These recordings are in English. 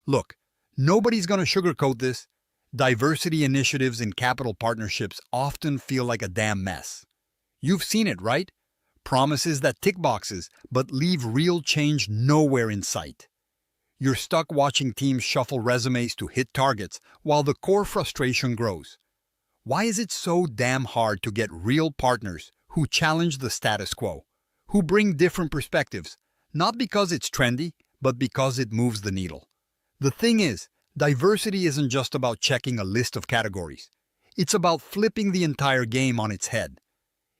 Look, nobody's going to sugarcoat this. Diversity initiatives in capital partnerships often feel like a damn mess. You've seen it, right? Promises that tick boxes, but leave real change nowhere in sight. You're stuck watching teams shuffle resumes to hit targets while the core frustration grows. Why is it so damn hard to get real partners who challenge the status quo, who bring different perspectives, not because it's trendy, but because it moves the needle? The thing is, diversity isn't just about checking a list of categories. It's about flipping the entire game on its head.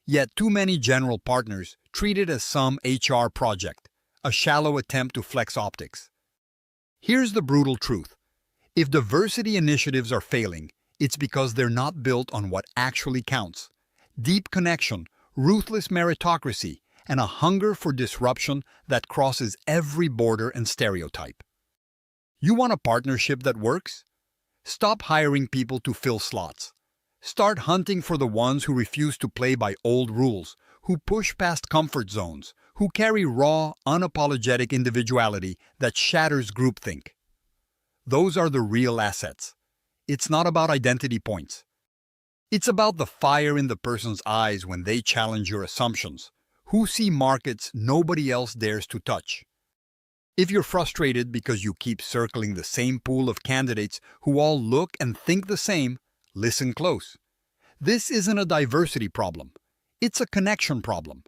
Yet too many general partners treat it as some HR project, a shallow attempt to flex optics. Here's the brutal truth. If diversity initiatives are failing, it's because they're not built on what actually counts: deep connection, ruthless meritocracy, and a hunger for disruption that crosses every border and stereotype. You want a partnership that works? Stop hiring people to fill slots. Start hunting for the ones who refuse to play by old rules, who push past comfort zones, who carry raw, unapologetic individuality that shatters groupthink. Those are the real assets. It's not about identity points. It's about the fire in the person's eyes when they challenge your assumptions, who see markets nobody else dares to touch. If you're frustrated because you keep circling the same pool of candidates who all look and think the same, listen close. This isn't a diversity problem. It's a connection problem.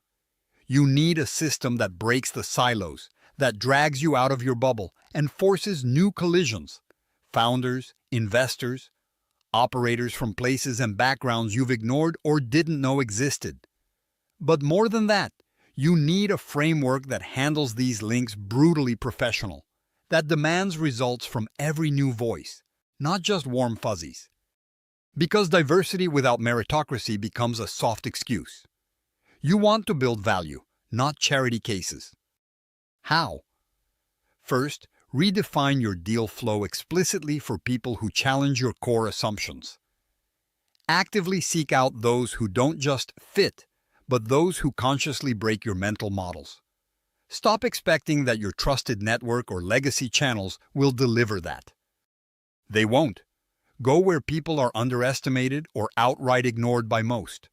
You need a system that breaks the silos, that drags you out of your bubble and forces new collisions. Founders, investors, operators from places and backgrounds you've ignored or didn't know existed. But more than that, you need a framework that handles these links brutally professional, that demands results from every new voice, not just warm fuzzies. Because diversity without meritocracy becomes a soft excuse. You want to build value, not charity cases. How? First, redefine your deal flow explicitly for people who challenge your core assumptions. Actively seek out those who don't just fit, but those who consciously break your mental models. Stop expecting that your trusted network or legacy channels will deliver that. They won't. Go where people are underestimated or outright ignored by most.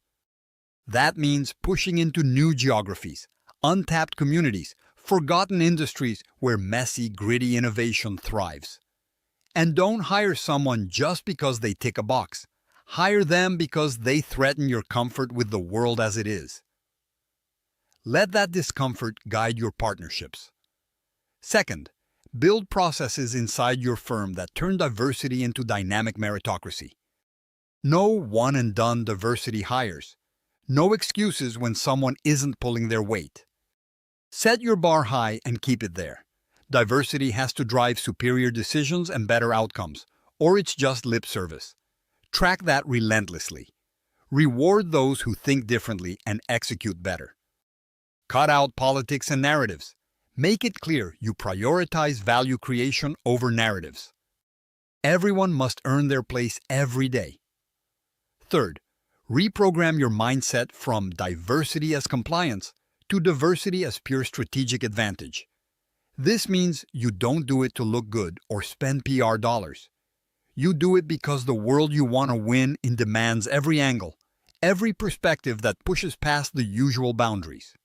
That means pushing into new geographies, untapped communities, forgotten industries where messy, gritty innovation thrives. And don't hire someone just because they tick a box. Hire them because they threaten your comfort with the world as it is. Let that discomfort guide your partnerships. Second, build processes inside your firm that turn diversity into dynamic meritocracy. No one-and-done diversity hires. No excuses when someone isn't pulling their weight. Set your bar high and keep it there. Diversity has to drive superior decisions and better outcomes, or it's just lip service. Track that relentlessly. Reward those who think differently and execute better. Cut out politics and narratives. Make it clear you prioritize value creation over narratives. Everyone must earn their place every day. Third, reprogram your mindset from diversity as compliance to diversity as pure strategic advantage. This means you don't do it to look good or spend PR dollars. You do it because the world you want to win in demands every angle, every perspective that pushes past the usual boundaries.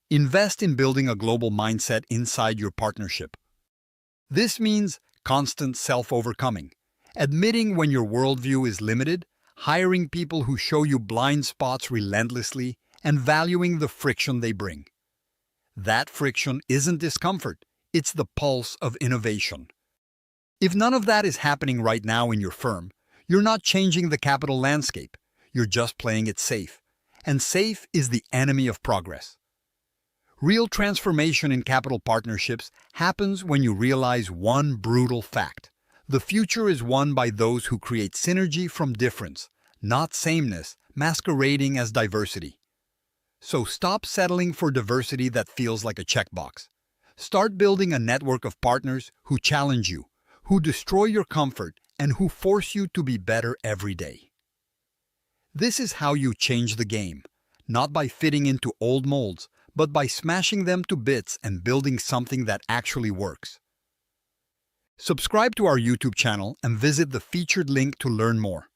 Invest in building a global mindset inside your partnership. This means constant self-overcoming, admitting when your worldview is limited, hiring people who show you blind spots relentlessly, and valuing the friction they bring. That friction isn't discomfort, it's the pulse of innovation. If none of that is happening right now in your firm, you're not changing the capital landscape, you're just playing it safe. And safe is the enemy of progress. Real transformation in capital partnerships happens when you realize one brutal fact. The future is won by those who create synergy from difference, not sameness, masquerading as diversity. So stop settling for diversity that feels like a checkbox. Start building a network of partners who challenge you, who destroy your comfort, and who force you to be better every day. This is how you change the game, not by fitting into old molds, but by smashing them to bits and building something that actually works. Subscribe to our YouTube channel and visit the featured link to learn more.